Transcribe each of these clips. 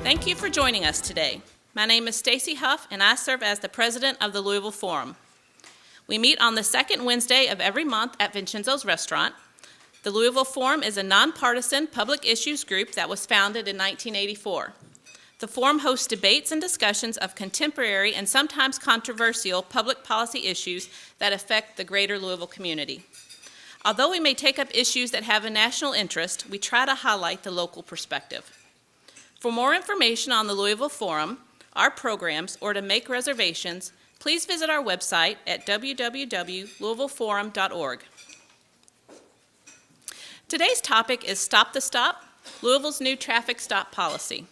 Thank you for joining us today. My name is Stacy Huff, and I serve as the president of the Louisville Forum. We meet on the second Wednesday of every month at Vincenzo's Restaurant. The Louisville Forum is a nonpartisan public issues group that was founded in 1984. The Forum hosts debates and discussions of contemporary and sometimes controversial public policy issues that affect the greater Louisville community. Although we may take up issues that have a national interest, we try to highlight the local perspective. For more information on the Louisville Forum, our programs, or to make reservations, please visit our website at www.louisvilleforum.org. Today's topic is Stop the Stop, Louisville's new traffic stop policy.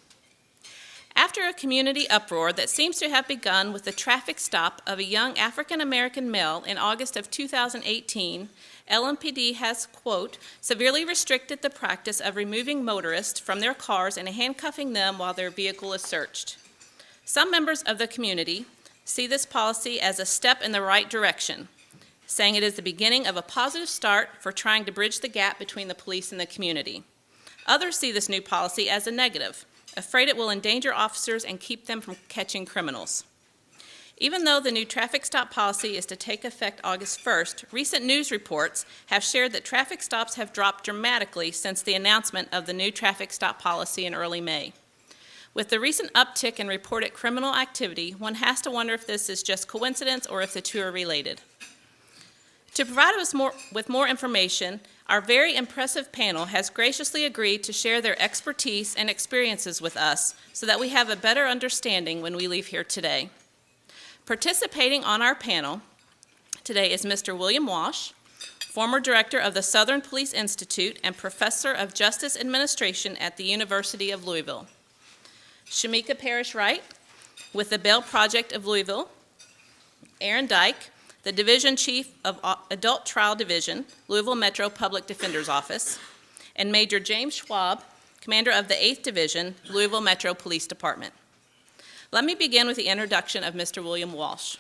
After a community uproar that seems to have begun with the traffic stop of a young African-American male in August of 2018, LMPD has, quote, severely restricted the practice of removing motorists from their cars and handcuffing them while their vehicle is searched. Some members of the community see this policy as a step in the right direction, saying it is the beginning of a positive start for trying to bridge the gap between the police and the community. Others see this new policy as a negative, afraid it will endanger officers and keep them from catching criminals. Even though the new traffic stop policy is to take effect August 1st, recent news reports have shared that traffic stops have dropped dramatically since the announcement of the new traffic stop policy in early May. With the recent uptick in reported criminal activity, one has to wonder if this is just coincidence or if the two are related. To provide us with more information, our very impressive panel has graciously agreed to share their expertise and experiences with us so that we have a better understanding when we leave here today. Participating on our panel today is Mr. William Walsh, former director of the Southern Police Institute and professor of justice administration at the University of Louisville. Shameka Parrish-Wright with the Bail Project of Louisville. Aaron Dyke, the Division Chief of Adult Trial Division, Louisville Metro Public Defender's Office, and Major James Schwab, Commander of the 8th Division, Louisville Metro Police Department. Let me begin with the introduction of Mr. William Walsh.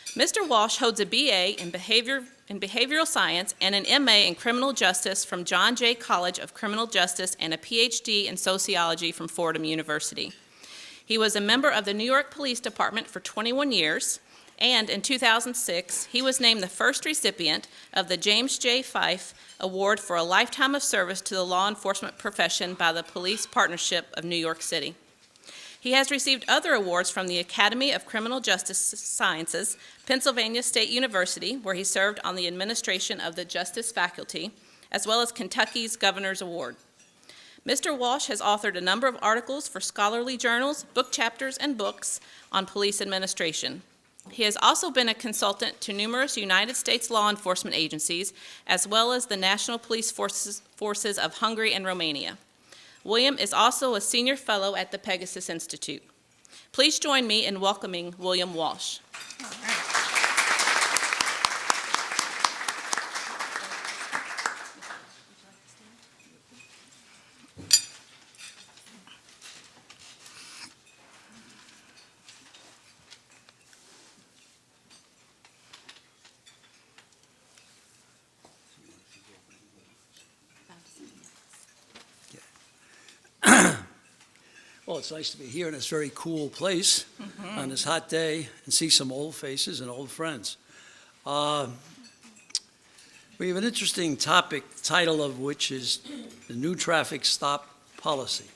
Mr. Walsh holds a BA in behavioral science and an MA in criminal justice from John Jay College of Criminal Justice and a PhD in sociology from Fordham University. He was a member of the New York Police Department for 21 years, and in 2006, he was named the first recipient of the James J. Fife Award for a Lifetime of Service to the Law Enforcement Profession by the Police Partnership of New York City. He has received other awards from the Academy of Criminal Justice Sciences, Pennsylvania State University, where he served on the administration of the Justice faculty, as well as Kentucky's Governor's Award. Mr. Walsh has authored a number of articles for scholarly journals, book chapters, and books on police administration. He has also been a consultant to numerous United States law enforcement agencies, as well as the National Police Forces of Hungary and Romania. William is also a senior fellow at the Pegasus Institute. Please join me in welcoming William Walsh. Well, it's nice to be here in this very cool place on this hot day and see some old faces and old friends. We have an interesting topic, the title of which is the new traffic stop policy.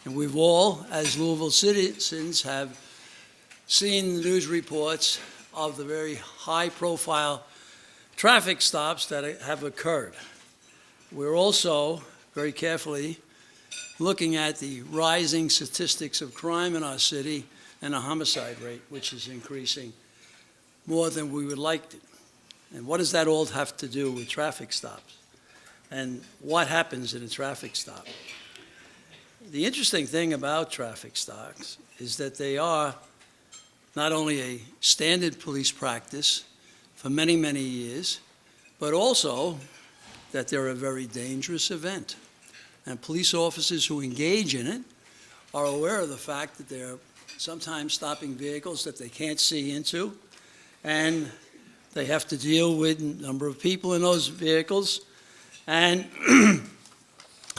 And we've all, as Louisville citizens, have seen the news reports of the very high-profile traffic stops that have occurred. We're also very carefully looking at the rising statistics of crime in our city and a homicide rate, which is increasing more than we would like it. And what does that all have to do with traffic stops? And what happens in a traffic stop? The interesting thing about traffic stops is that they are not only a standard police practice for many, many years, but also that they're a very dangerous event. And police officers who engage in it are aware of the fact that they're sometimes stopping vehicles that they can't see into, and they have to deal with a number of people in those vehicles. And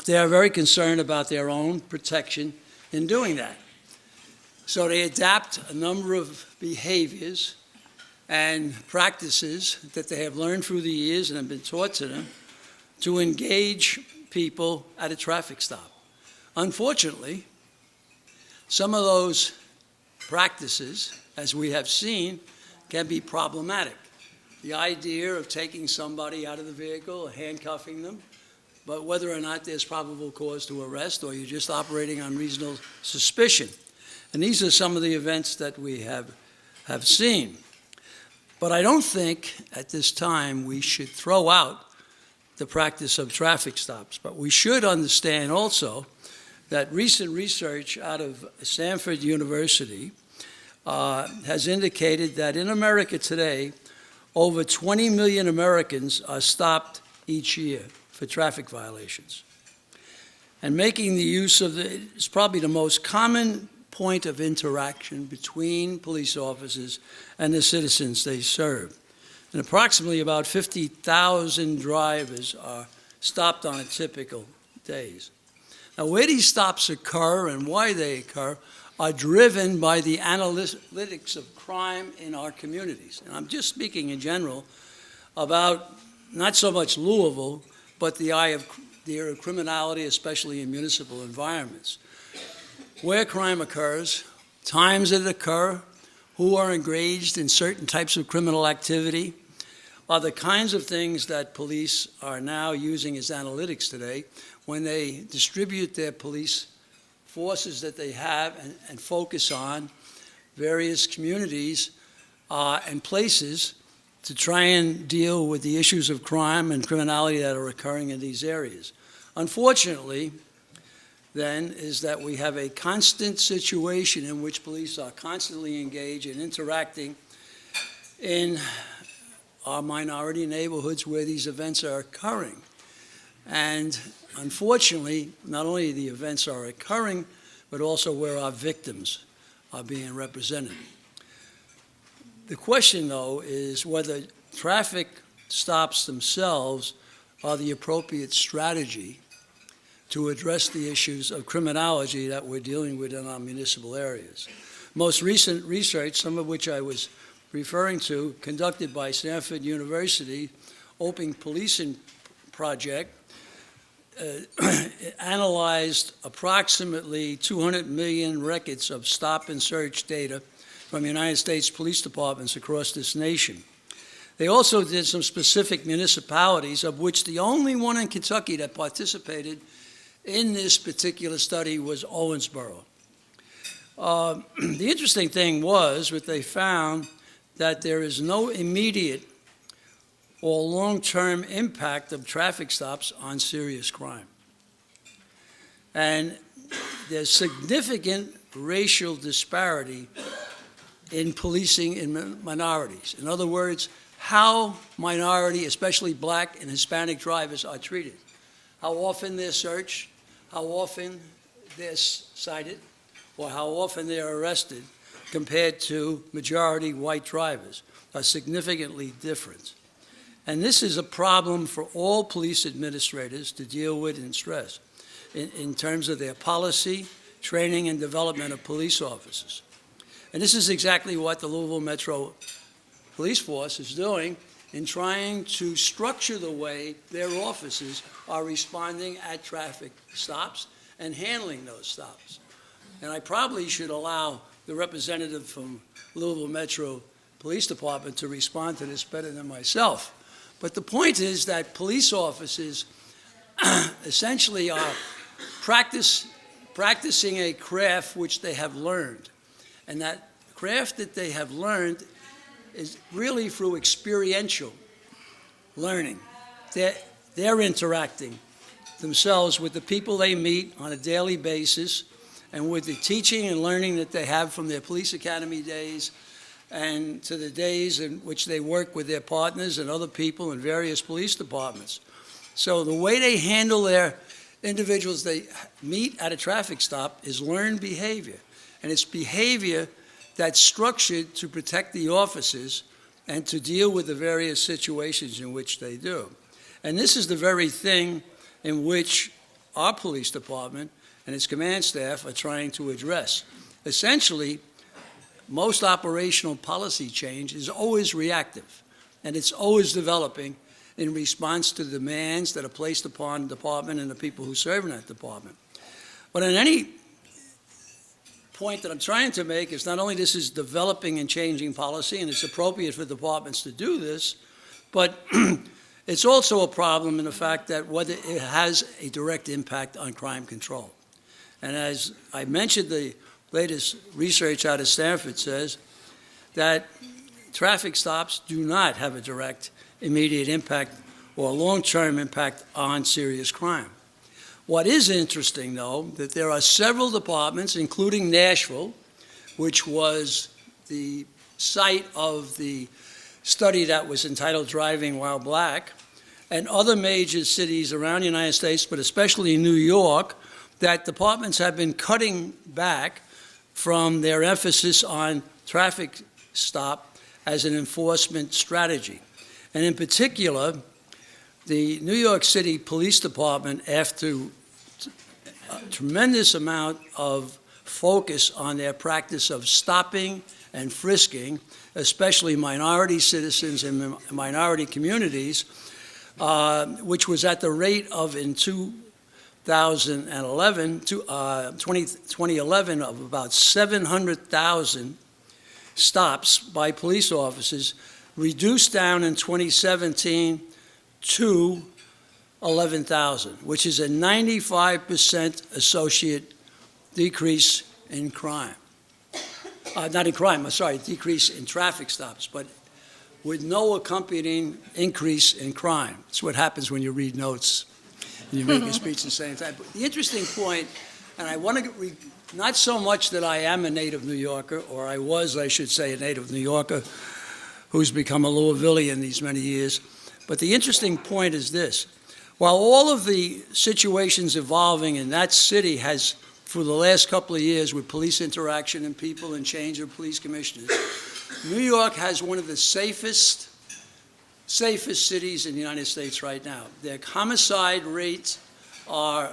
they are very concerned about their own protection in doing that. So they adapt a number of behaviors and practices that they have learned through the years and have been taught to them to engage people at a traffic stop. Unfortunately, some of those practices, as we have seen, can be problematic. The idea of taking somebody out of the vehicle, handcuffing them, but whether or not there's probable cause to arrest or you're just operating on reasonable suspicion. And these are some of the events that we have seen. But I don't think at this time we should throw out the practice of traffic stops. But we should understand also that recent research out of Stanford University has indicated that in America today, over 20 million Americans are stopped each year for traffic violations. And making the use of is probably the most common point of interaction between police officers and the citizens they serve. And approximately about 50,000 drivers are stopped on a typical days. Now, where these stops occur and why they occur are driven by the analytics of crime in our communities. And I'm just speaking in general about not so much Louisville, but the eye of criminality, especially in municipal environments. Where crime occurs, times that it occurs, who are engaged in certain types of criminal activity, are the kinds of things that police are now using as analytics today when they distribute their police forces that they have and focus on various communities and places to try and deal with the issues of crime and criminality that are occurring in these areas. Unfortunately, then, is that we have a constant situation in which police are constantly engaged in interacting in our minority neighborhoods where these events are occurring. And unfortunately, not only the events are occurring, but also where our victims are being represented. The question, though, is whether traffic stops themselves are the appropriate strategy to address the issues of criminality that we're dealing with in our municipal areas. Most recent research, some of which I was referring to, conducted by Stanford University, Open Policing Project, analyzed approximately 200 million records of stop and search data from United States police departments across this nation. They also did some specific municipalities, of which the only one in Kentucky that participated in this particular study was Owensboro. The interesting thing was that they found that there is no immediate or long-term impact of traffic stops on serious crime. And there's significant racial disparity in policing in minorities. In other words, how minority, especially black and Hispanic drivers, are treated. How often they're searched, how often they're cited, or how often they're arrested compared to majority white drivers are significantly different. And this is a problem for all police administrators to deal with and stress in terms of their policy, training, and development of police officers. And this is exactly what the Louisville Metro Police Force is doing in trying to structure the way their officers are responding at traffic stops and handling those stops. And I probably should allow the representative from Louisville Metro Police Department to respond to this better than myself. But the point is that police officers essentially are practicing a craft which they have learned. And that craft that they have learned is really through experiential learning. They're interacting themselves with the people they meet on a daily basis and with the teaching and learning that they have from their police academy days and to the days in which they work with their partners and other people in various police departments. So the way they handle their individuals they meet at a traffic stop is learned behavior. And it's behavior that's structured to protect the officers and to deal with the various situations in which they do. And this is the very thing in which our police department and its command staff are trying to address. Essentially, most operational policy change is always reactive, and it's always developing in response to demands that are placed upon the department and the people who serve in that department. But in any point that I'm trying to make is not only this is developing and changing policy, and it's appropriate for departments to do this, but it's also a problem in the fact that whether it has a direct impact on crime control. And as I mentioned, the latest research out of Stanford says that traffic stops do not have a direct immediate impact or long-term impact on serious crime. What is interesting, though, that there are several departments, including Nashville, which was the site of the study that was entitled Driving While Black, and other major cities around the United States, but especially New York, that departments have been cutting back from their emphasis on traffic stop as an enforcement strategy. And in particular, the New York City Police Department, after a tremendous amount of focus on their practice of stopping and frisking, especially minority citizens and minority communities, which was at the rate of in 2011 of about 700,000 stops by police officers, reduced down in 2017 to 11,000, which is a 95% associate decrease in crime. Not in crime, decrease in traffic stops, but with no accompanying increase in crime. That's what happens when you read notes and you make a speech at the same time. But the interesting point, and I want to, not so much that I am a native New Yorker, or I was, I should say, a native New Yorker who's become a Louisvillian these many years, but the interesting point is this. While all of the situations evolving in that city has, for the last couple of years with police interaction and people and change of police commissioners, New York has one of the safest cities in the United States right now. Their homicide rates are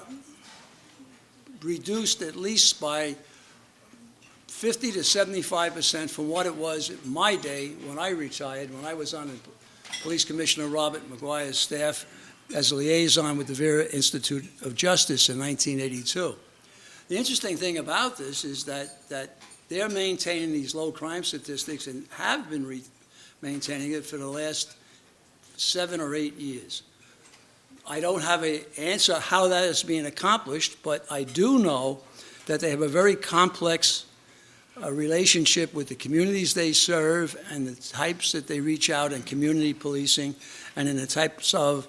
reduced at least by 50 to 75% from what it was in my day when I retired, when I was on the Police Commissioner Robert McGuire's staff as a liaison with the Vera Institute of Justice in 1982. The interesting thing about this is that they're maintaining these low crime statistics and have been maintaining it for the last 7 or 8 years. I don't have an answer how that is being accomplished, but I do know that they have a very complex relationship with the communities they serve and the types that they reach out in community policing and in the types of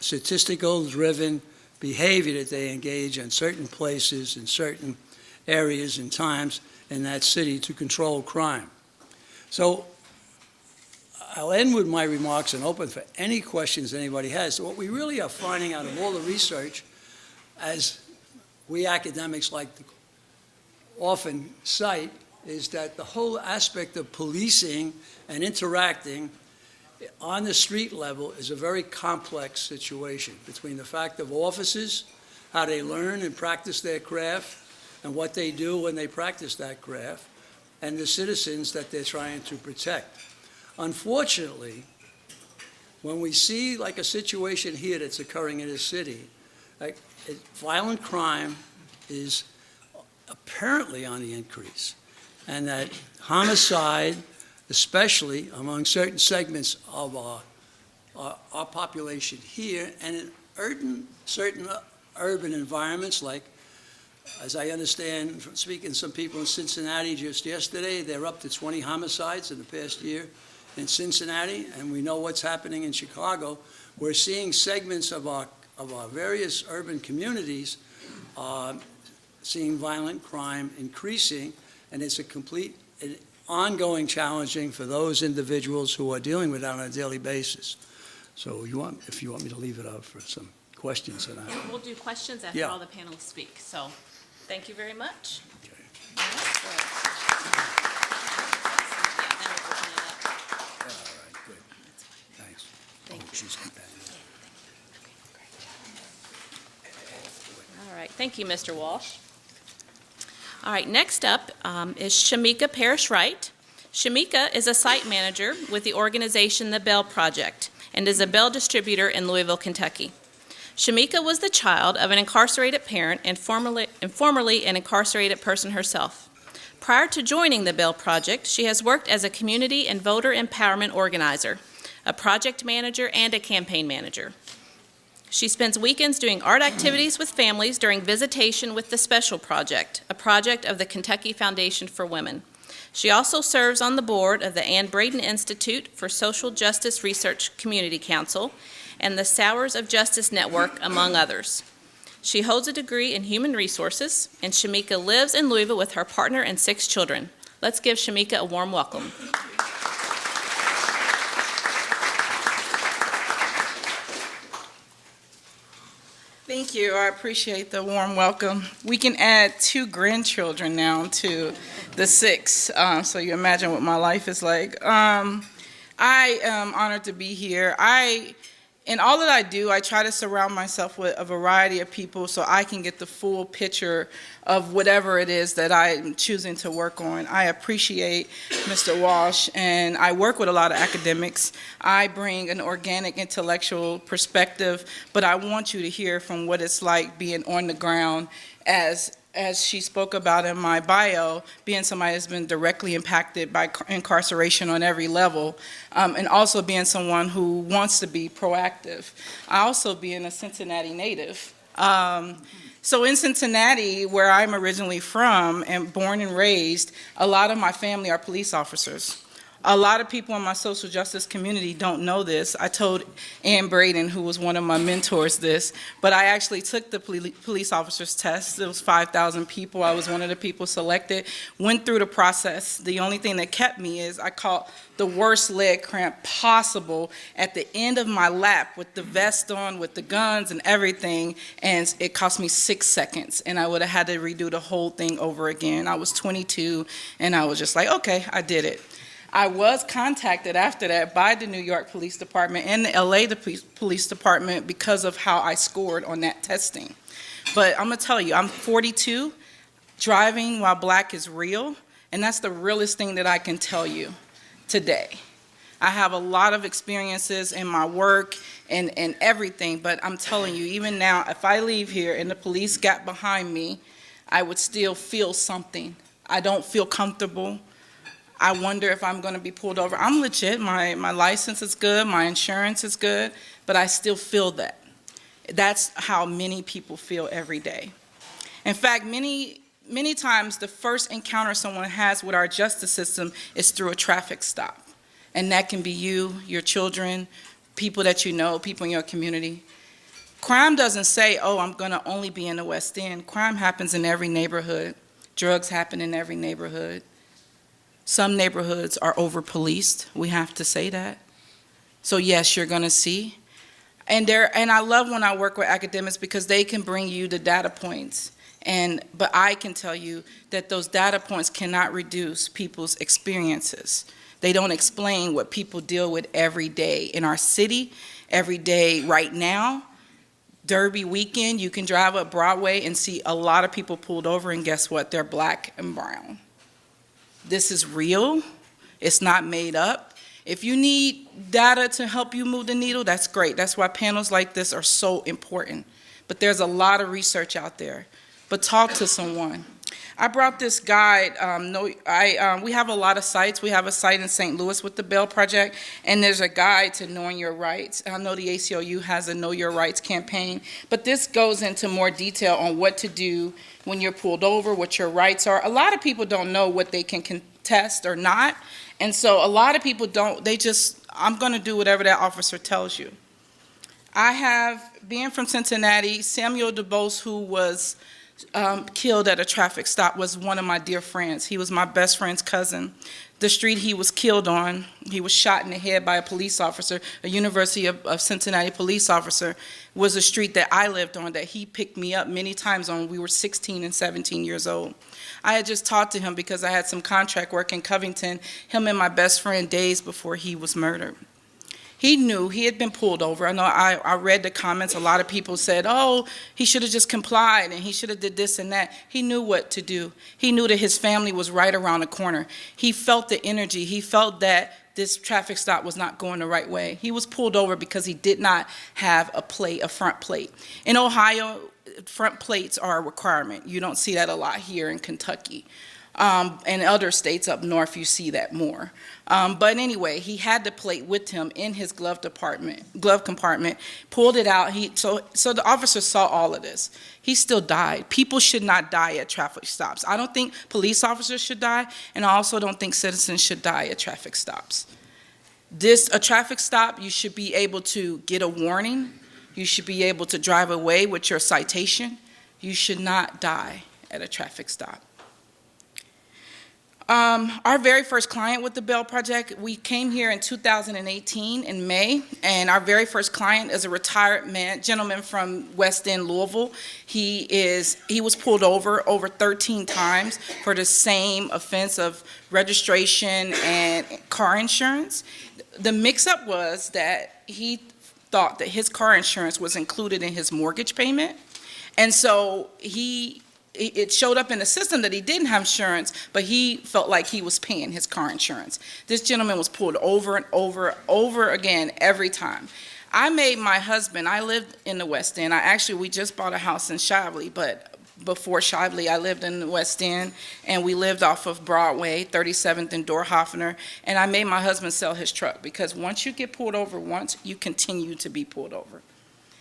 statistical-driven behavior that they engage in certain places, in certain areas and times in that city to control crime. So I'll end with my remarks and open for any questions anybody has. So what we really are finding out of all the research, as we academics like to often cite, is that the whole aspect of policing and interacting on the street level is a very complex situation between the fact of officers, how they learn and practice their craft, and what they do when they practice that craft, and the citizens that they're trying to protect. Unfortunately, when we see like a situation here that's occurring in a city, like violent crime is apparently on the increase, and that homicide, especially among certain segments of our population here, and in certain urban environments, like, as I understand from speaking to some people in Cincinnati just yesterday, they're up to 20 homicides in the past year in Cincinnati, and we know what's happening in Chicago. We're seeing segments of our various urban communities seeing violent crime increasing, and it's a complete ongoing challenging for those individuals who are dealing with it on a daily basis. So if you want me to leave it up for some questions. We'll do questions after all the panelists speak. So thank you very much. Okay. All right, Good. Thanks. Thank you. She's got that. Thank you, Mr. Walsh. All right, next up is Shameka Parrish-Wright. Shameka is a site manager with the organization the Bail Project and is a bail distributor in Louisville, Kentucky. Shameka was the child of an incarcerated parent and formerly an incarcerated person herself. Prior to joining the Bail Project, she has worked as a community and voter empowerment organizer, a project manager, and a campaign manager. She spends weekends doing art activities with families during visitation with the Special Project, a project of the Kentucky Foundation for Women. She also serves on the board of the Ann Braden Institute for Social Justice Research Community Council and the Sowers of Justice Network, among others. She holds a degree in human resources, and Shameka lives in Louisville with her partner and 6 children. Let's give Shameka a warm welcome. Thank you. I appreciate the warm welcome. We can add 2 grandchildren now to the 6, so you imagine what my life is like. I am honored to be here. In all that I do, I try to surround myself with a variety of people so I can get the full picture of whatever it is that I'm choosing to work on. I appreciate Mr. Walsh, and I work with a lot of academics. I bring an organic intellectual perspective, but I want you to hear from what it's like being on the ground as she spoke about in my bio, being somebody that's been directly impacted by incarceration on every level, and also being someone who wants to be proactive. I also being a Cincinnati native. So in Cincinnati, where I'm originally from and born and raised, a lot of my family are police officers. A lot of people in my social justice community don't know this. I told Ann Braden, who was one of my mentors, this, but I actually took the police officer's test. It was 5,000 people. I was one of the people selected, went through the process. The only thing that kept me is I caught the worst leg cramp possible at the end of my lap with the vest on, with the guns and everything, and it cost me 6 seconds, and I would have had to redo the whole thing over again. I was 22, and I was just like, okay, I did it. I was contacted after that by the New York Police Department and the LA Police Department because of how I scored on that testing. But I'm gonna tell you, I'm 42, driving while black is real, and that's the realest thing that I can tell you today. I have a lot of experiences in my work and everything, but I'm telling you, even now, if I leave here and the police got behind me, I would still feel something. I don't feel comfortable. I wonder if I'm going to be pulled over. I'm legit. My license is good. My insurance is good. But I still feel that. That's how many people feel every day. In fact, many times the first encounter someone has with our justice system is through a traffic stop. And that can be you, your children, people that you know, people in your community. Crime doesn't say, oh, I'm going to only be in the West End. Crime happens in every neighborhood. Drugs happen in every neighborhood. Some neighborhoods are over-policed. We have to say that. So yes, you're going to see. And I love when I work with academics because they can bring you the data points. But I can tell you that those data points cannot reduce people's experiences. They don't explain what people deal with every day in our city, every day right now. Derby weekend, you can drive up Broadway and see a lot of people pulled over, and guess what? They're black and brown. This is real. It's not made up. If you need data to help you move the needle, that's great. That's why panels like this are so important. But there's a lot of research out there. But talk to someone. I brought this guide. We have a lot of sites. We have a site in St. Louis with the Bail Project, and there's a guide to knowing your rights. I know the ACLU has a Know Your Rights campaign, but this goes into more detail on what to do when you're pulled over, what your rights are. A lot of people don't know what they can contest or not, and so a lot of people don't. I'm going to do whatever that officer tells you. Being from Cincinnati, Samuel DuBose, who was killed at a traffic stop, was one of my dear friends. He was my best friend's cousin. The street he was killed on, he was shot in the head by a police officer, a University of Cincinnati police officer, was a street that I lived on that he picked me up many times on. We were 16 and 17 years old. I had just talked to him because I had some contract work in Covington, him and my best friend, days before he was murdered. He knew he had been pulled over. I know I read the comments. A lot of people said, oh, he should have just complied and he should have did this and that. He knew what to do. He knew that his family was right around the corner. He felt the energy. He felt that this traffic stop was not going the right way. He was pulled over because he did not have a front plate. In Ohio, front plates are a requirement. You don't see that a lot here in Kentucky. And other states up north, you see that more. But anyway, he had the plate with him in his glove compartment, pulled it out. So the officer saw all of this. He still died. People should not die at traffic stops. I don't think police officers should die, and I also don't think citizens should die at traffic stops. A traffic stop, you should be able to get a warning. You should be able to drive away with your citation. You should not die at a traffic stop. Our very first client with the Bail Project, we came here in 2018 in May, and our very first client is a retired gentleman from West End, Louisville. He was pulled over 13 times for the same offense of registration and car insurance. The mix-up was that he thought that his car insurance was included in his mortgage payment, and so it showed up in the system that he didn't have insurance, but he felt like he was paying his car insurance. This gentleman was pulled over and over again every time. I lived in the West End. We just bought a house in Shively, but before Shively, I lived in the West End, and we lived off of Broadway, 37th and Dorhoffner, and I made my husband sell his truck, because once you get pulled over once, you continue to be pulled over.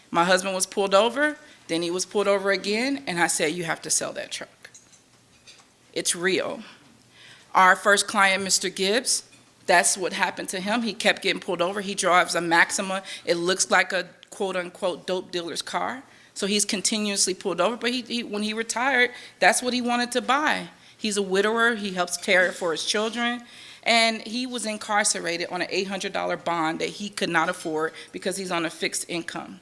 My husband was pulled over, then he was pulled over again, and I said, you have to sell that truck. It's real. Our first client, Mr. Gibbs, that's what happened to him. He kept getting pulled over. He drives a Maxima. It looks like a quote-unquote dope dealer's car. So he's continuously pulled over, but when he retired, that's what he wanted to buy. He's a widower. He helps care for his children. And he was incarcerated on an $800 bond that he could not afford because he's on a fixed income.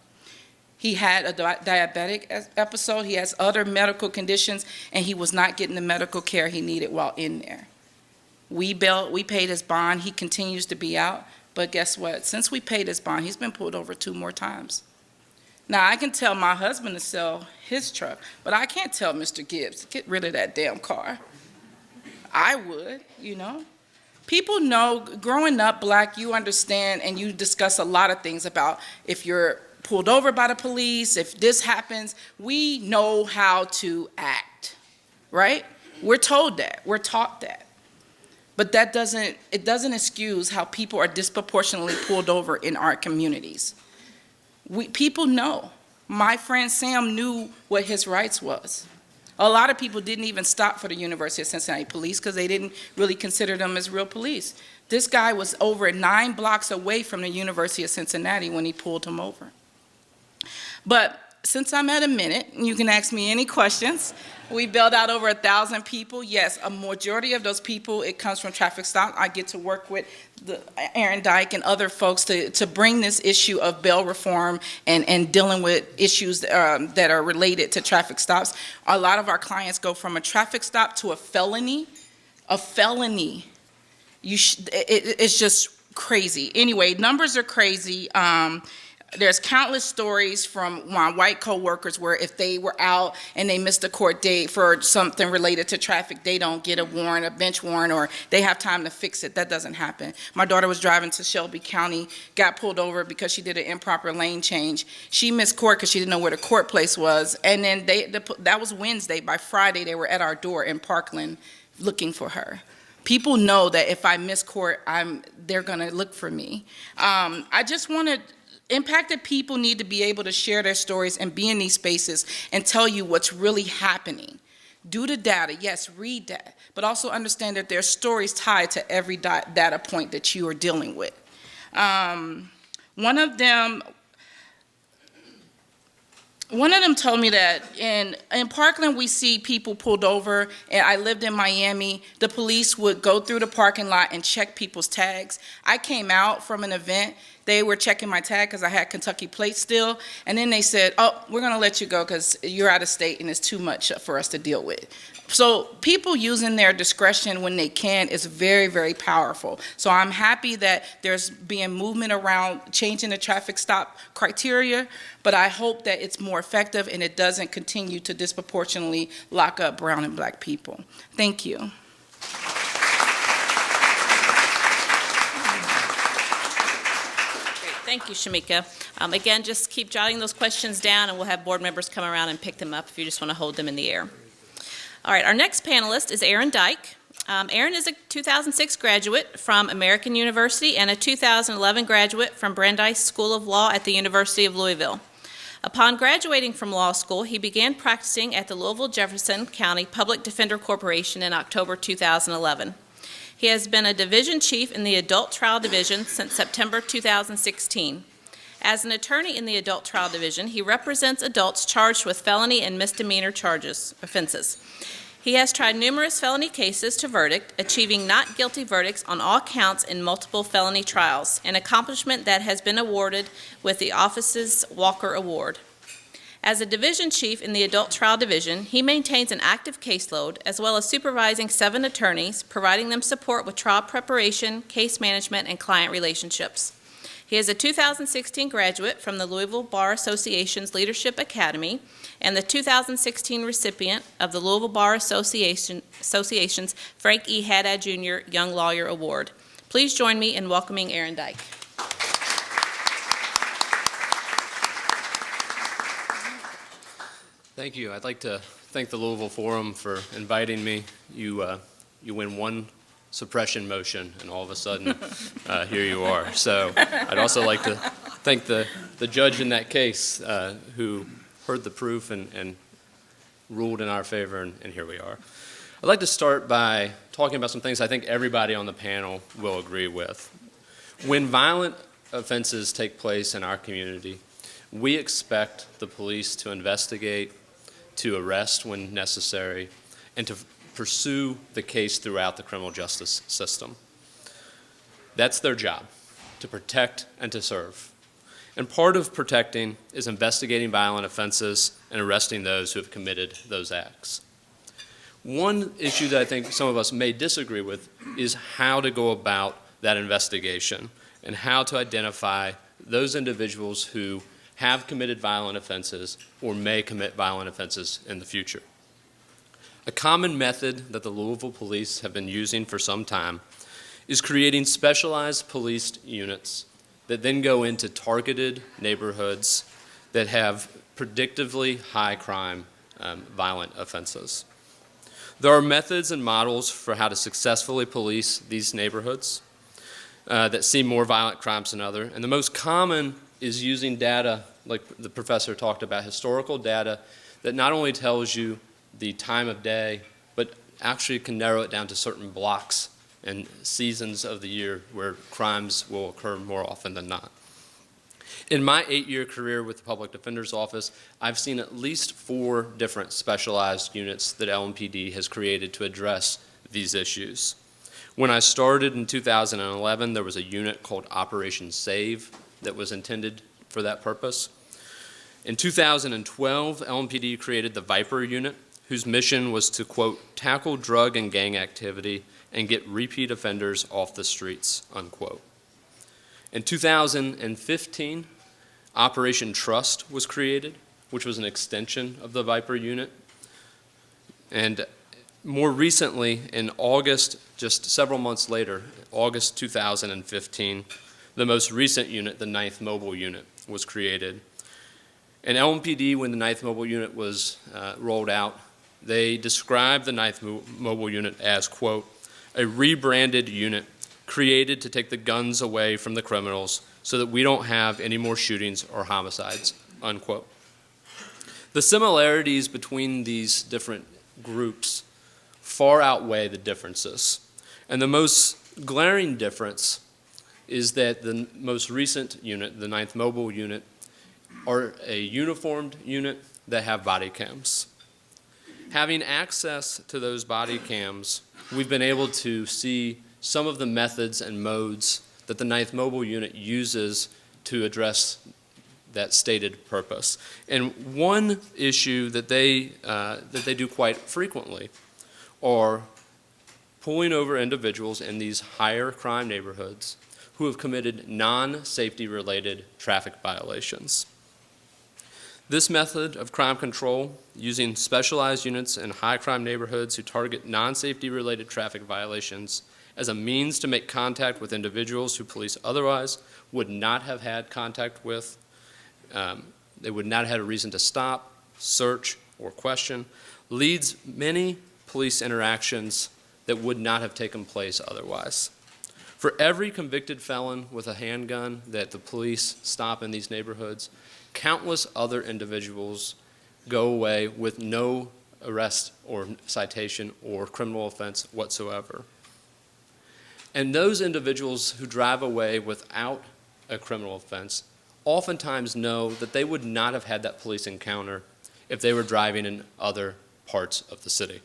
He had a diabetic episode. He has other medical conditions, and he was not getting the medical care he needed while in there. We paid his bond. He continues to be out. But guess what? Since we paid his bond, he's been pulled over 2 more times. Now, I can tell my husband to sell his truck, but I can't tell Mr. Gibbs to get rid of that damn car. I would, People know, growing up black, you understand and you discuss a lot of things about if you're pulled over by the police, if this happens, we know how to act, right? We're told that, we're taught that. But it doesn't excuse how people are disproportionately pulled over in our communities. People know. My friend Sam knew what his rights was. A lot of people didn't even stop for the University of Cincinnati police because they didn't really consider them as real police. This guy was over 9 blocks away from the University of Cincinnati when he pulled him over. But since I'm at a minute, you can ask me any questions. We bailed out over 1,000 people. Yes, a majority of those people, it comes from traffic stop. I get to work with Aaron Dyke and other folks to bring this issue of bail reform and dealing with issues that are related to traffic stops. A lot of our clients go from a traffic stop to a felony. A felony. It's just crazy. Anyway, numbers are crazy. There's countless stories from my white coworkers where if they were out and they missed a court date for something related to traffic, they don't get a warrant, a bench warrant, or they have time to fix it. That doesn't happen. My daughter was driving to Shelby County, got pulled over because she did an improper lane change. She missed court because she didn't know where the court place was, and then that was Wednesday. By Friday, they were at our door in Parkland looking for her. People know that if I miss court, they're going to look for me. I just wanted Impacted people need to be able to share their stories and be in these spaces and tell you what's really happening. Do the data, yes, read that, but also understand that there's stories tied to every data point that you are dealing with. One of them told me that in Parkland we see people pulled over, and I lived in Miami. The police would go through the parking lot and check people's tags. I came out from an event. They were checking my tag because I had Kentucky plates still, and then they said, oh, we're going to let you go because you're out of state and it's too much for us to deal with. So people using their discretion when they can is very, very powerful. So I'm happy that there's being movement around changing the traffic stop criteria, but I hope that it's more effective and it doesn't continue to disproportionately lock up brown and black people. Thank you. Great. Thank you, Shameka. Again, just keep jotting those questions down, and we'll have board members come around and pick them up if you just want to hold them in the air. All right, our next panelist is Dyke. Aaron is a 2006 graduate from American University and a 2011 graduate from Brandeis School of Law at the University of Louisville. Upon graduating from law school, he began practicing at the Louisville-Jefferson County Public Defender Corporation in October 2011. He has been a division chief in the Adult Trial Division since September 2016. As an attorney in the Adult Trial Division, he represents adults charged with felony and misdemeanor offenses. He has tried numerous felony cases to verdict, achieving not guilty verdicts on all counts in multiple felony trials, an accomplishment that has been awarded with the office's Walker Award. As a division chief in the Adult Trial Division, he maintains an active caseload as well as supervising 7 attorneys, providing them support with trial preparation, case management, and client relationships. He is a 2016 graduate from the Louisville Bar Association's Leadership Academy and the 2016 recipient of the Louisville Bar Association's Frank E. Haddad Jr. Young Lawyer Award. Please join me in welcoming Dyke. Thank you. I'd like to thank the Louisville Forum for inviting me. You win one suppression motion, and all of a sudden, here you are. So I'd also like to thank the judge in that case who heard the proof and ruled in our favor, and here we are. I'd like to start by talking about some things I think everybody on the panel will agree with. When violent offenses take place in our community, we expect the police to investigate, to arrest when necessary, and to pursue the case throughout the criminal justice system. That's their job, to protect and to serve. And part of protecting is investigating violent offenses and arresting those who have committed those acts. One issue that I think some of us may disagree with is how to go about that investigation and how to identify those individuals who have committed violent offenses or may commit violent offenses in the future. A common method that the Louisville police have been using for some time is creating specialized police units that then go into targeted neighborhoods that have predictively high crime, violent offenses. There are methods and models for how to successfully police these neighborhoods that see more violent crimes than others, and the most common is using data, like the professor talked about, historical data that not only tells you the time of day, but actually can narrow it down to certain blocks and seasons of the year where crimes will occur more often than not. In my 8-year career with the Public Defender's Office, I've seen at least 4 different specialized units that LMPD has created to address these issues. When I started in 2011, there was a unit called Operation Save that was intended for that purpose. In 2012, LMPD created the Viper unit, whose mission was to, quote, tackle drug and gang activity and get repeat offenders off the streets, unquote. In 2015, Operation Trust was created, which was an extension of the Viper unit. And more recently, in August, just several months later, August 2015, the most recent unit, the 9th Mobile Unit, was created. And LMPD, when the 9th Mobile Unit was rolled out, they described the 9th Mobile Unit as, quote, a rebranded unit created to take the guns away from the criminals so that we don't have any more shootings or homicides, unquote. The similarities between these different groups far outweigh the differences. And the most glaring difference is that the most recent unit, the 9th Mobile Unit, are a uniformed unit that have body cams. Having access to those body cams, we've been able to see some of the methods and modes that the 9th Mobile Unit uses to address that stated purpose. And one issue that they do quite frequently are pulling over individuals in these higher crime neighborhoods who have committed non-safety related traffic violations. This method of crime control, using specialized units in high crime neighborhoods who target non-safety related traffic violations as a means to make contact with individuals who police otherwise would not have had contact with, they would not have had a reason to stop, search, or question, leads many police interactions that would not have taken place otherwise. For every convicted felon with a handgun that the police stop in these neighborhoods, countless other individuals go away with no arrest or citation or criminal offense whatsoever. And those individuals who drive away without a criminal offense oftentimes know that they would not have had that police encounter if they were driving in other parts of the city.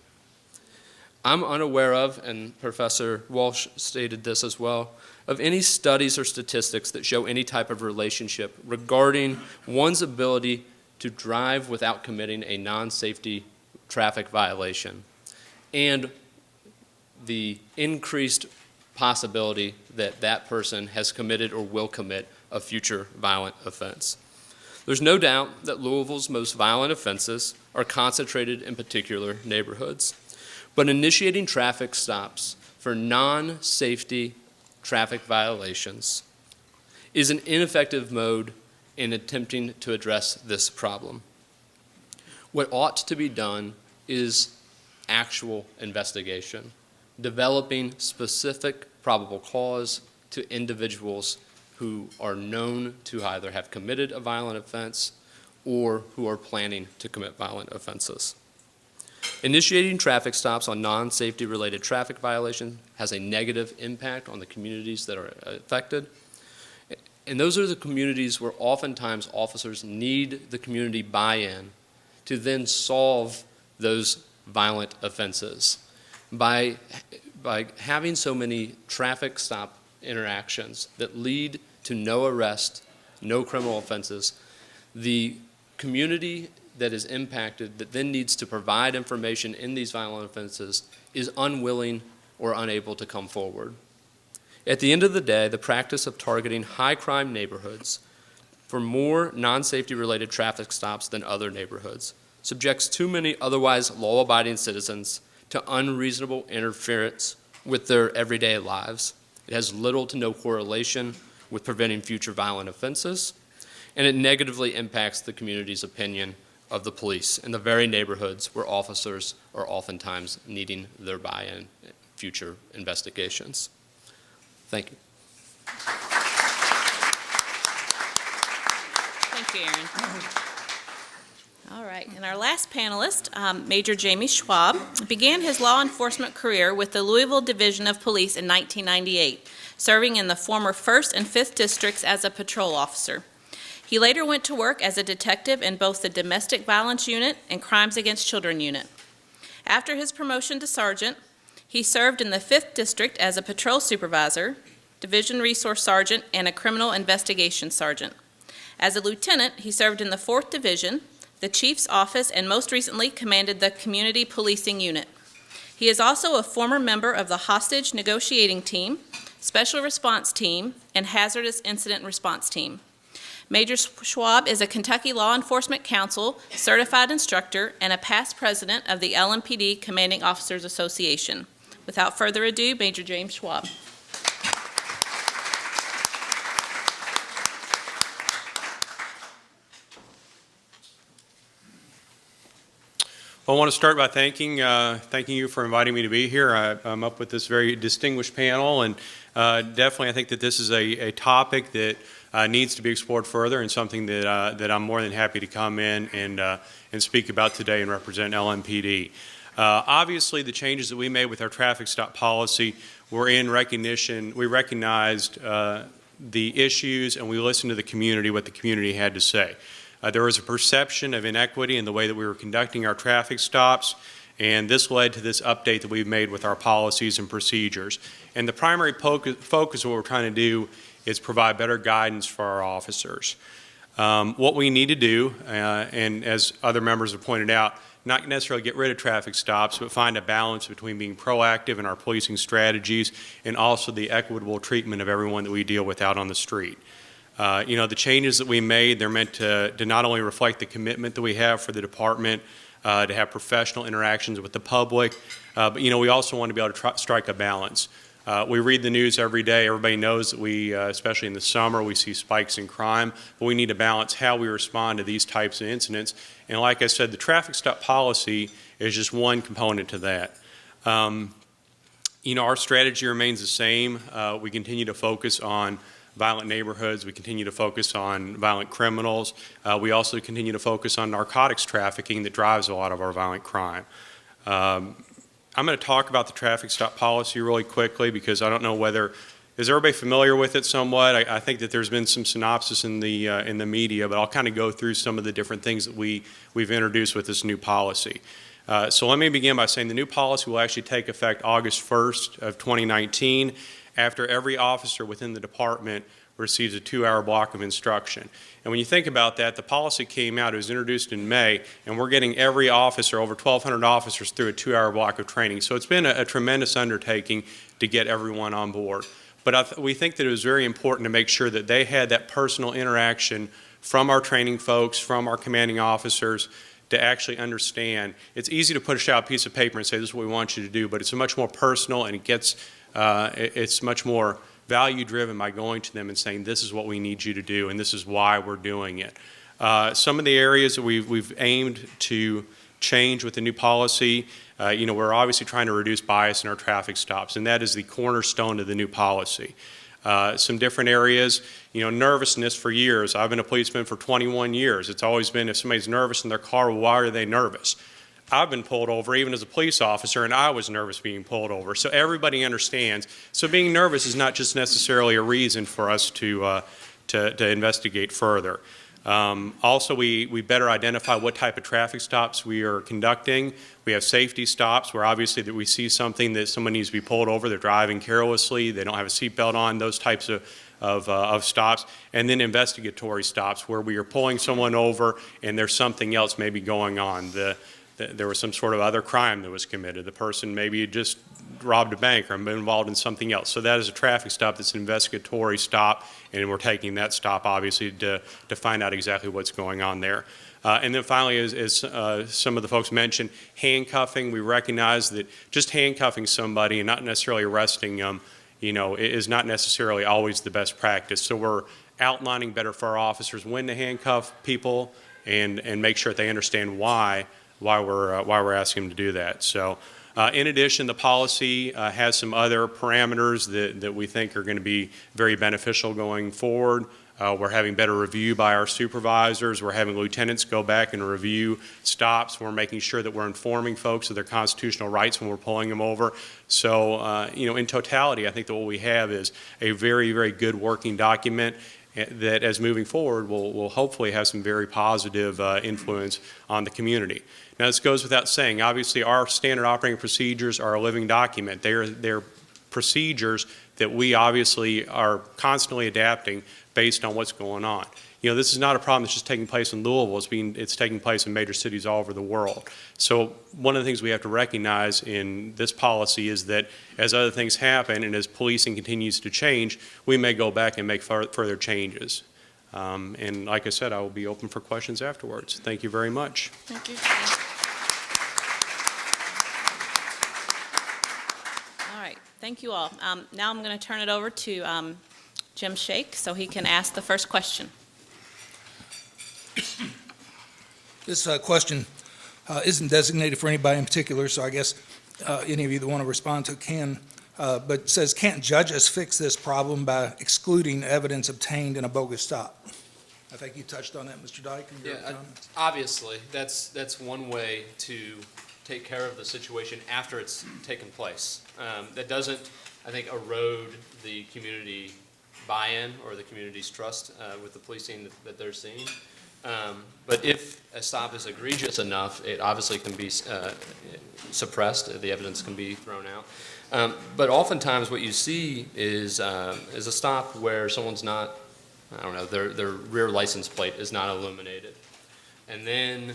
I'm unaware of, and Professor Walsh stated this as well, of any studies or statistics that show any type of relationship regarding one's ability to drive without committing a non-safety traffic violation and the increased possibility that that person has committed or will commit a future violent offense. There's no doubt that Louisville's most violent offenses are concentrated in particular neighborhoods. But initiating traffic stops for non-safety traffic violations is an ineffective mode in attempting to address this problem. What ought to be done is actual investigation, developing specific probable cause to individuals who are known to either have committed a violent offense or who are planning to commit violent offenses. Initiating traffic stops on non-safety related traffic violations has a negative impact on the communities that are affected. And those are the communities where oftentimes officers need the community buy-in to then solve those violent offenses. By having so many traffic stop interactions that lead to no arrest, no criminal offenses, the community that is impacted that then needs to provide information in these violent offenses is unwilling or unable to come forward. At the end of the day, the practice of targeting high crime neighborhoods for more non-safety related traffic stops than other neighborhoods subjects too many otherwise law-abiding citizens to unreasonable interference with their everyday lives. It has little to no correlation with preventing future violent offenses, and it negatively impacts the community's opinion of the police in the very neighborhoods where officers are oftentimes needing their buy-in in future investigations. Thank you. Thank you, Aaron. All right, and our last panelist, Major Jamie Schwab, began his law enforcement career with the Louisville Division of Police in 1998, serving in the former 1st and 5th districts as a patrol officer. He later went to work as a detective in both the Domestic Violence Unit and Crimes Against Children Unit. After his promotion to sergeant, he served in the 5th District as a patrol supervisor, division resource sergeant, and a criminal investigation sergeant. As a lieutenant, he served in the 4th Division, the Chief's Office, and most recently commanded the Community Policing Unit. He is also a former member of the Hostage Negotiating Team, Special Response Team, and Hazardous Incident Response Team. Major Schwab is a Kentucky Law Enforcement Council certified instructor and a past president of the LMPD Commanding Officers Association. Without further ado, Major James Schwab. Well, I want to start by thanking you for inviting me to be here. I'm up with this very distinguished panel, and definitely I think that this is a topic that needs to be explored further, and something that I'm more than happy to come in and speak about today and represent LMPD. Obviously, the changes that we made with our traffic stop policy were in recognition. We recognized the issues, and we listened to the community, what the community had to say. There was a perception of inequity in the way that we were conducting our traffic stops, And this led to this update that we've made with our policies and procedures. And the primary focus of what we're trying to do is provide better guidance for our officers. What we need to do, and as other members have pointed out, not necessarily get rid of traffic stops, but find a balance between being proactive in our policing strategies and also the equitable treatment of everyone that we deal with out on the street. The changes that we made, they're meant to not only reflect the commitment that we have for the department to have professional interactions with the public, but we also want to be able to strike a balance. We read the news every day. Everybody knows that we, especially in the summer, we see spikes in crime, but we need to balance how we respond to these types of incidents. And like I said, the traffic stop policy is just one component to that. Our strategy remains the same. We continue to focus on violent neighborhoods. We continue to focus on violent criminals. We also continue to focus on narcotics trafficking that drives a lot of our violent crime. I'm going to talk about the traffic stop policy really quickly because I don't know is everybody familiar with it somewhat? I think that there's been some synopsis in the media, but I'll kind of go through some of the different things that we've introduced with this new policy. So let me begin by saying the new policy will actually take effect August 1st of 2019 after every officer within the department receives a 2-hour block of instruction. And when you think about that, the policy came out, it was introduced in May, and we're getting every officer, over 1,200 officers, through a 2-hour block of training. So it's been a tremendous undertaking to get everyone on board. But we think that it was very important to make sure that they had that personal interaction from our training folks, from our commanding officers, to actually understand. It's easy to push out a piece of paper and say, this is what we want you to do, but it's much more personal, and it's much more value-driven by going to them and saying, this is what we need you to do, and this is why we're doing it. Some of the areas that we've aimed to change with the new policy, we're obviously trying to reduce bias in our traffic stops, and that is the cornerstone of the new policy. Some different areas, nervousness for years. I've been a policeman for 21 years. It's always been if somebody's nervous in their car, why are they nervous? I've been pulled over even as a police officer, and I was nervous being pulled over. So everybody understands. So being nervous is not just necessarily a reason for us to investigate further. Also, we better identify what type of traffic stops we are conducting. We have safety stops where obviously that we see something that someone needs to be pulled over. They're driving carelessly. They don't have a seatbelt on. Those types of stops. And then investigatory stops where we are pulling someone over and there's something else maybe going on. There was some sort of other crime that was committed. The person maybe just robbed a bank or been involved in something else. So that is a traffic stop that's an investigatory stop, and we're taking that stop, obviously, to find out exactly what's going on there. And then finally, as some of the folks mentioned, handcuffing. We recognize that just handcuffing somebody and not necessarily arresting them, is not necessarily always the best practice. So we're outlining better for our officers when to handcuff people and make sure that they understand why we're asking them to do that. So in addition, the policy has some other parameters that we think are going to be very beneficial going forward. We're having better review by our supervisors. We're having lieutenants go back and review stops. We're making sure that we're informing folks of their constitutional rights when we're pulling them over. So, in totality, I think that what we have is a very, very good working document that as moving forward will hopefully have some very positive influence on the community. Now, this goes without saying. Obviously, our standard operating procedures are a living document. They're procedures that we obviously are constantly adapting based on what's going on. This is not a problem that's just taking place in Louisville. It's taking place in major cities all over the world. So one of the things we have to recognize in this policy is that as other things happen and as policing continues to change, we may go back and make further changes. And like I said, I will be open for questions afterwards. Thank you very much. Thank you. All right, thank you all. Now I'm going to turn it over to Jim Shake so he can ask the first question. This question isn't designated for anybody in particular, so I guess any of you that want to respond to it can. But it says, can't judges fix this problem by excluding evidence obtained in a bogus stop? I think you touched on that, Mr. Dyke. In your comments. Obviously, that's one way to take care of the situation after it's taken place. That doesn't, I think, erode the community buy-in or the community's trust with the policing that they're seeing. But if a stop is egregious enough, it obviously can be suppressed, the evidence can be thrown out. But oftentimes what you see is a stop where someone's not, I don't know, their rear license plate is not illuminated. And then,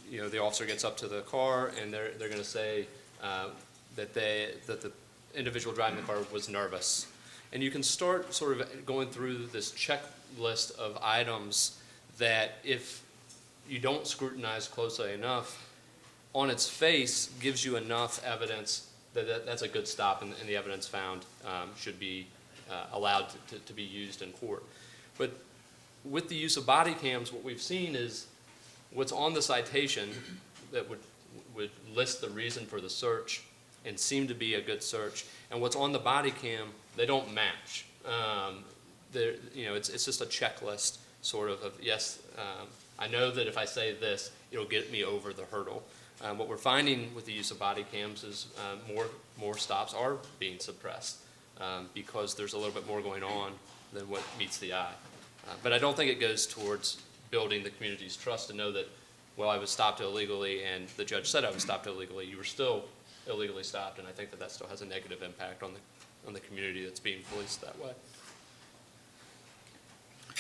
the officer gets up to the car and they're going to say that the individual driving the car was nervous. And you can start sort of going through this checklist of items that if you don't scrutinize closely enough, on its face gives you enough evidence that that's a good stop, and the evidence found should be allowed to be used in court. But with the use of body cams, what we've seen is what's on the citation that would list the reason for the search and seem to be a good search, and what's on the body cam, they don't match. It's just a checklist sort of yes, I know that if I say this, it'll get me over the hurdle. What we're finding with the use of body cams is more stops are being suppressed because there's a little bit more going on than what meets the eye. But I don't think it goes towards building the community's trust to know that, well, I was stopped illegally and the judge said I was stopped illegally. You were still illegally stopped, and I think that still has a negative impact on the community that's being policed that way.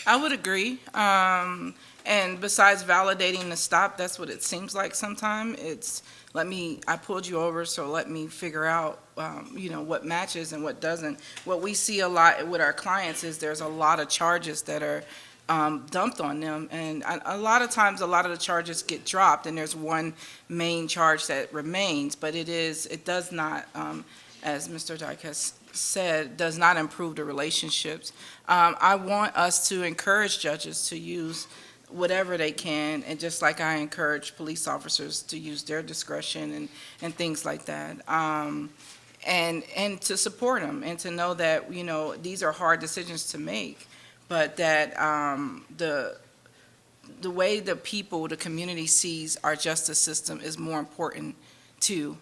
I would agree. And besides validating the stop, that's what it seems like sometimes. It's, I pulled you over, so let me figure out, what matches and what doesn't. What we see a lot with our clients is there's a lot of charges that are dumped on them. And a lot of times, a lot of the charges get dropped, and there's one main charge that remains. But it does not, as Mr. Dyke has said, does not improve the relationships. I want us to encourage judges to use whatever they can, and just like I encourage police officers to use their discretion and things like that, and to support them and to know that these are hard decisions to make, but that the way the community sees our justice system is more important too.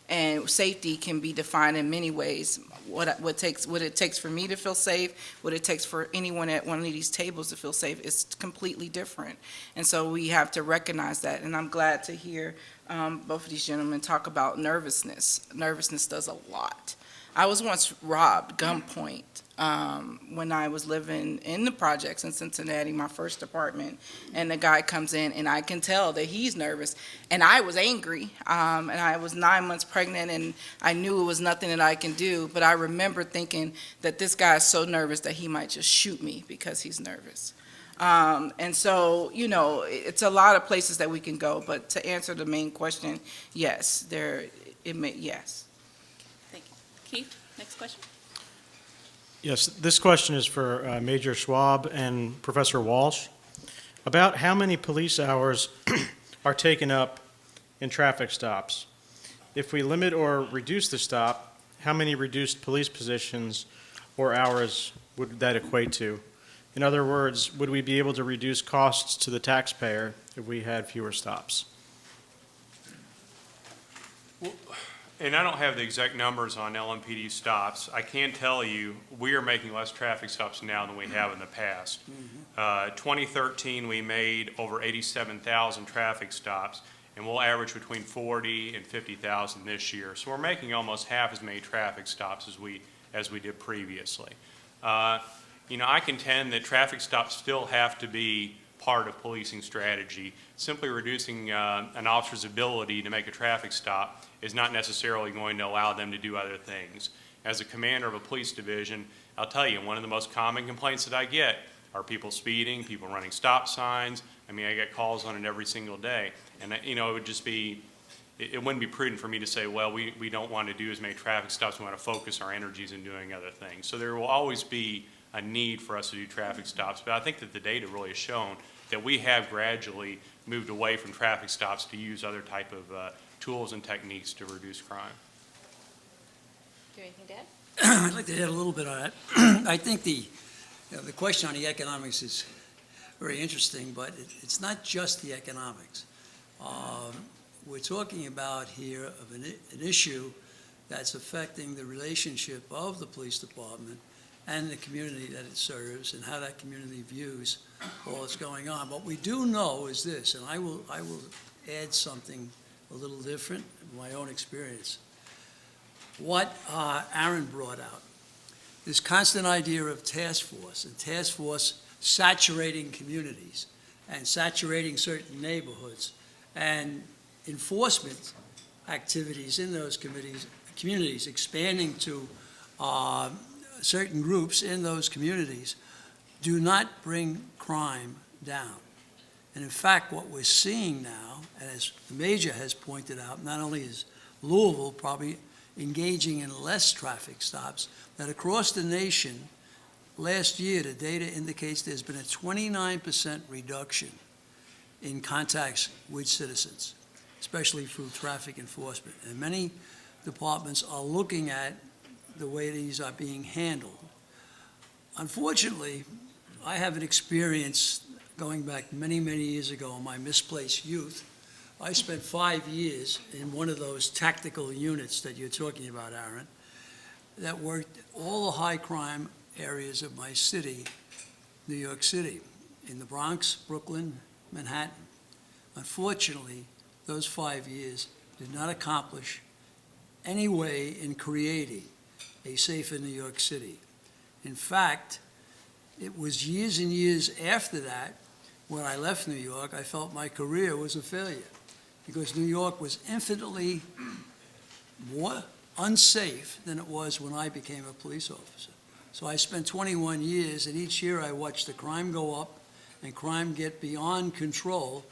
And safety can be defined in many ways. What it takes for me to feel safe, what it takes for anyone at one of these tables to feel safe is completely different. And so we have to recognize that. And I'm glad to hear both of these gentlemen talk about nervousness. Nervousness does a lot. I was once robbed gunpoint when I was living in the projects in Cincinnati, my first apartment, and the guy comes in, and I can tell that he's nervous, and I was angry, and I was 9 months pregnant, and I knew it was nothing that I can do, but I remember thinking that this guy is so nervous that he might just shoot me because he's nervous. And so, it's a lot of places that we can go, but to answer the main question, yes, yes. Thank you. Keith, next question. Yes, this question is for Major Schwab and Professor Walsh. About how many police hours are taken up in traffic stops? If we limit or reduce the stop, how many reduced police positions or hours would that equate to? In other words, would we be able to reduce costs to the taxpayer if we had fewer stops? And I don't have the exact numbers on LMPD stops. I can tell you we are making less traffic stops now than we have in the past. 2013, we made over 87,000 traffic stops, and we'll average between 40 and 50,000 this year. So we're making almost half as many traffic stops as we did previously. I contend that traffic stops still have to be part of policing strategy. Simply reducing an officer's ability to make a traffic stop is not necessarily going to allow them to do other things. As a commander of a police division, I'll tell you, one of the most common complaints that I get are people speeding, people running stop signs. I get calls on it every single day. And, it would just be, it wouldn't be prudent for me to say, well, we don't want to do as many traffic stops. We want to focus our energies in doing other things. So there will always be a need for us to do traffic stops. But I think that the data really has shown that we have gradually moved away from traffic stops to use other type of tools and techniques to reduce crime. Do you have anything to add? I'd like to add a little bit on that. I think the question on the economics is very interesting, but it's not just the economics. We're talking about here of an issue that's affecting the relationship of the police department and the community that it serves and how that community views all that's going on. What we do know is this, and I will add something a little different in my own experience. What Aaron brought out, this constant idea of task force, and task force saturating communities and saturating certain neighborhoods, and enforcement activities in those communities expanding to certain groups in those communities do not bring crime down. And in fact, what we're seeing now, and as the Major has pointed out, not only is Louisville probably engaging in less traffic stops, that across the nation, last year, the data indicates there's been a 29% reduction in contacts with citizens, especially through traffic enforcement. And many departments are looking at the way these are being handled. Unfortunately, I have an experience going back many, many years ago in my misplaced youth. I spent 5 years in one of those tactical units that you're talking about, Aaron, that worked all the high crime areas of my city, New York City, in the Bronx, Brooklyn, Manhattan. Unfortunately, those 5 years did not accomplish any way in creating a safer New York City. In fact, it was years and years after that, when I left New York, I felt my career was a failure, because New York was infinitely more unsafe than it was when I became a police officer. So I spent 21 years, and each year I watched the crime go up and crime get beyond control,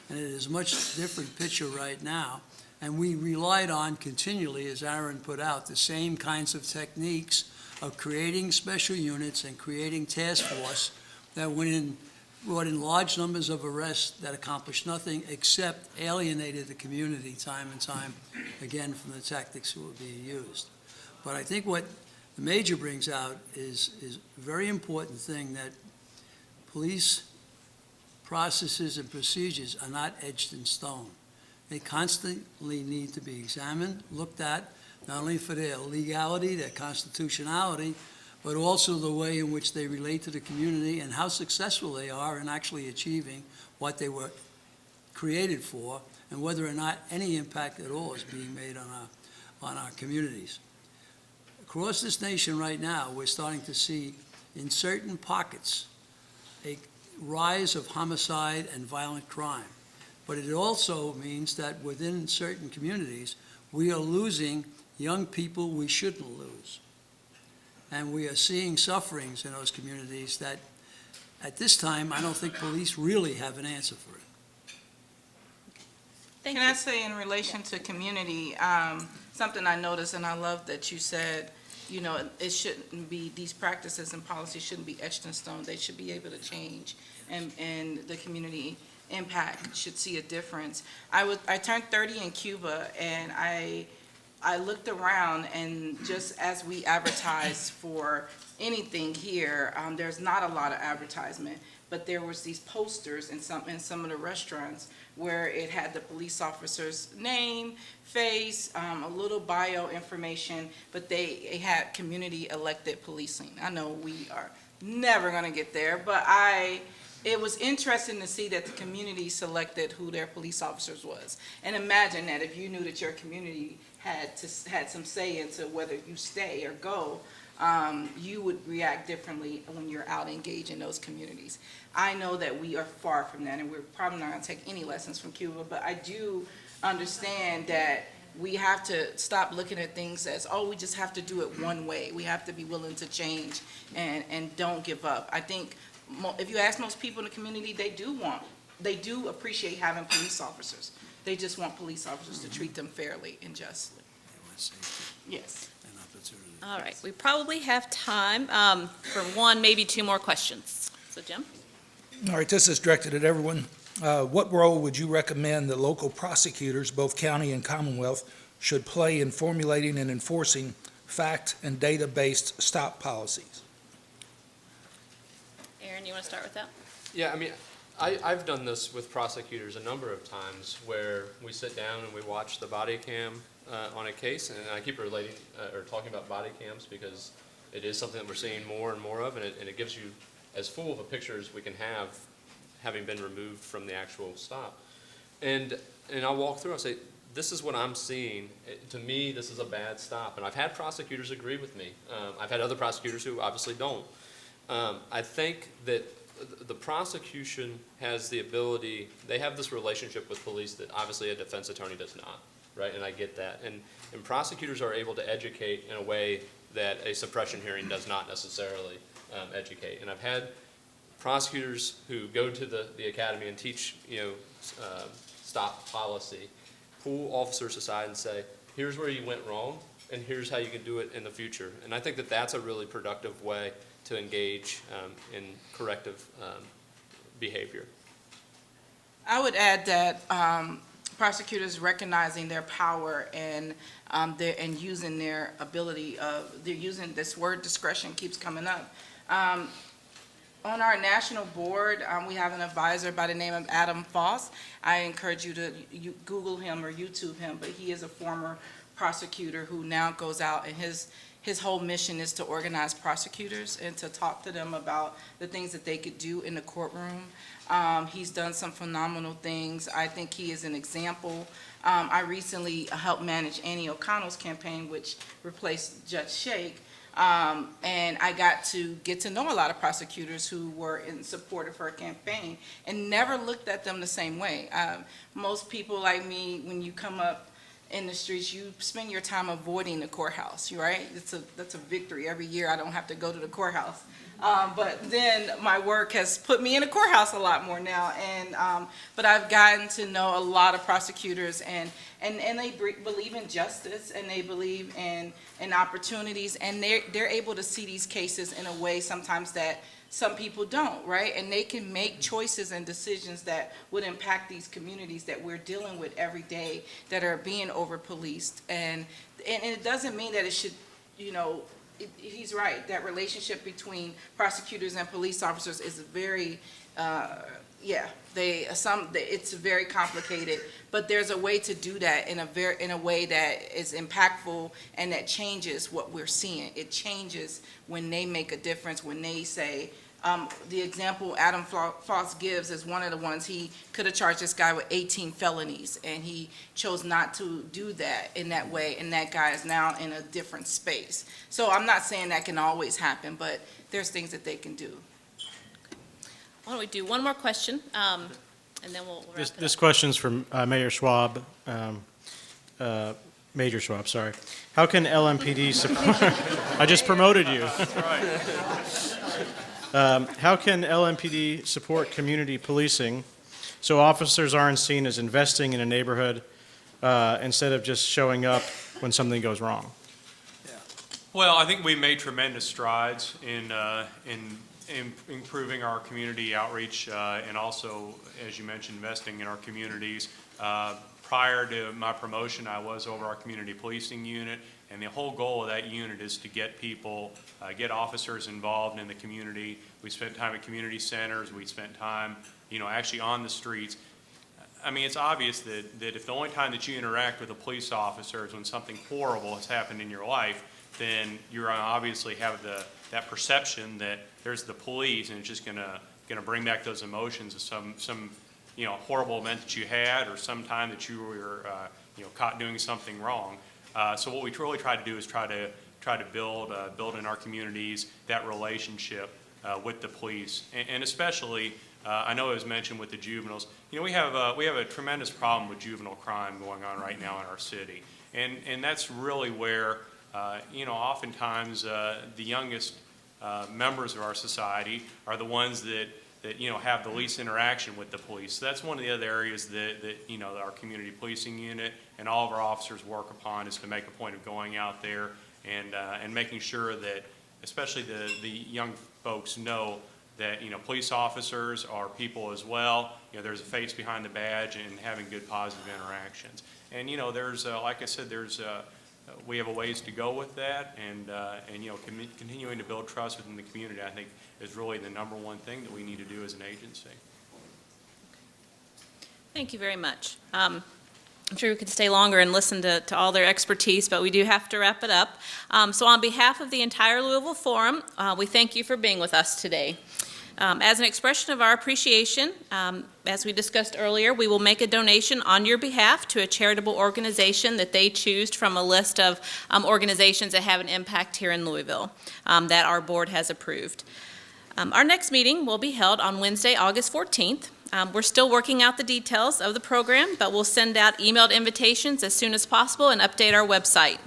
and it is a much different picture right now. And we relied on continually, as Aaron put out, the same kinds of techniques of creating special units and creating task force that went in, brought in large numbers of arrests that accomplished nothing except alienated the community time and time again from the tactics that were being used. But I think what the Major brings out is a very important thing, that police processes and procedures are not etched in stone. They constantly need to be examined, looked at, not only for their legality, their constitutionality, but also the way in which they relate to the community and how successful they are in actually achieving what they were created for, and whether or not any impact at all is being made on our communities. Across this nation right now, we're starting to see in certain pockets a rise of homicide and violent crime. But it also means that within certain communities, we are losing young people we shouldn't lose. And we are seeing sufferings in those communities that, at this time, I don't think police really have an answer for it. Thank Can I you. say, in relation to community, something I noticed, and I love that you said, you know, it shouldn't be, these practices and policies shouldn't be etched in stone. They should be able to change, and the community impact should see a difference. I turned 30 in Cuba, and I looked around, and just as we advertise for anything here, there's not a lot of advertisement, but there was these posters in some of the restaurants where it had the police officer's name, face, a little bio information, but they had community elected policing. I know we are never gonna get there, but it was interesting to see that the community selected who their police officers was. And imagine that if you knew that your community had some say into whether you stay or go, you would react differently when you're out engaged in those communities. I know that we are far from that, and we're probably not gonna take any lessons from Cuba, but I do understand that we have to stop looking at things as, oh, we just have to do it one way. We have to be willing to change and don't give up. I think if you ask most people in the community, they do appreciate having police officers. They just want police officers to treat them fairly and justly. They want safety Yes. and opportunity. All right, we probably have time for one, maybe two more questions. So Jim? All right, this is directed at everyone. What role would you recommend that local prosecutors, both county and Commonwealth, should play in formulating and enforcing fact and data-based stop policies? Aaron, you want to start with that? Yeah, I mean, I've done this with prosecutors a number of times where we sit down and we watch the body cam on a case, and I keep relating or talking about body cams because it is something that we're seeing more and more of, and it gives you as full of a picture as we can have, having been removed from the actual stop. And I'll walk through, I'll say, this is what I'm seeing. To me, this is a bad stop. And I've had prosecutors agree with me. I've had other prosecutors who obviously don't. I think that the prosecution has the ability, they have this relationship with police that obviously a defense attorney does not, right? And I get that. And prosecutors are able to educate in a way that a suppression hearing does not necessarily educate. And I've had prosecutors who go to the academy and teach, stop policy, pull officers aside and say, here's where you went wrong, and here's how you can do it in the future. And I think that that's a really productive way to engage in corrective behavior. I would add that prosecutors recognizing their power and using their ability they're using this word discretion keeps coming up. On our national board, we have an advisor by the name of Adam Foss. I encourage you to Google him or YouTube him, but he is a former prosecutor who now goes out, and his whole mission is to organize prosecutors and to talk to them about the things that they could do in the courtroom. He's done some phenomenal things. I think he is an example. I recently helped manage Annie O'Connell's campaign, which replaced Judge Shake. And I got to know a lot of prosecutors who were in support of her campaign and never looked at them the same way. Most people like me, when you come up in the streets, you spend your time avoiding the courthouse, right? That's a victory. Every year I don't have to go to the courthouse. But then my work has put me in the courthouse a lot more now. But I've gotten to know a lot of prosecutors, and they believe in justice, and they believe in opportunities, and they're able to see these cases in a way sometimes that some people don't, right? And they can make choices and decisions that would impact these communities that we're dealing with every day that are being over-policed. And it doesn't mean that it should, he's right, that relationship between prosecutors and police officers is very, it's very complicated, but there's a way to do that in a way that is impactful and that changes what we're seeing. It changes when they make a difference, when they say, the example Adam Foss gives is one of the ones. He could have charged this guy with 18 felonies, and he chose not to do that in that way, and that guy is now in a different space. So I'm not saying that can always happen, but there's things that they can do. Why don't we do one more question, and then we'll wrap it up. This question's from Mayor Schwab, Major Schwab, sorry. How can LMPD support, I just promoted you. That's right. How can LMPD support community policing so officers aren't seen as investing in a neighborhood instead of just showing up when something goes wrong? Well, I think we made tremendous strides in improving our community outreach and also, as you mentioned, investing in our communities. Prior to my promotion, I was over our community policing unit, and the whole goal of that unit is to get people, get officers involved in the community. We spent time at community centers. We spent time, actually on the streets. I mean, it's obvious that if the only time that you interact with a police officer is when something horrible has happened in your life, then you're obviously have that perception that there's the police, and it's just gonna bring back those emotions of some horrible event that you had, or some time that you were caught doing something wrong. So what we really try to do is try to build in our communities that relationship with the police, and especially I know it was mentioned with the juveniles. We have a tremendous problem with juvenile crime going on right now in our city, and that's really where oftentimes the youngest members of our society are the ones that have the least interaction with the police. So that's one of the other areas that our community policing unit and all of our officers work upon, is to make a point of going out there and making sure that, especially the young folks, know that police officers are people as well. There's a face behind the badge, and having good positive interactions. And there's like I said, we have a ways to go with that, and continuing to build trust within the community, I think, is really the number one thing that we need to do as an agency. Thank you very much. I'm sure we could stay longer and listen to all their expertise, but we do have to wrap it up. So on behalf of the entire Louisville Forum, we thank you for being with us today. As an expression of our appreciation, as we discussed earlier, we will make a donation on your behalf to a charitable organization that they choose from a list of organizations that have an impact here in Louisville that our board has approved. Our next meeting will be held on Wednesday, August 14th. We're still working out the details of the program, but we'll send out emailed invitations as soon as possible and update our website.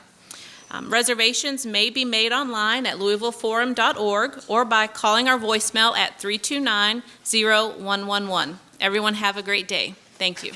Reservations may be made online at louisvilleforum.org or by calling our voicemail at 329-0111. Everyone have a great day. Thank you.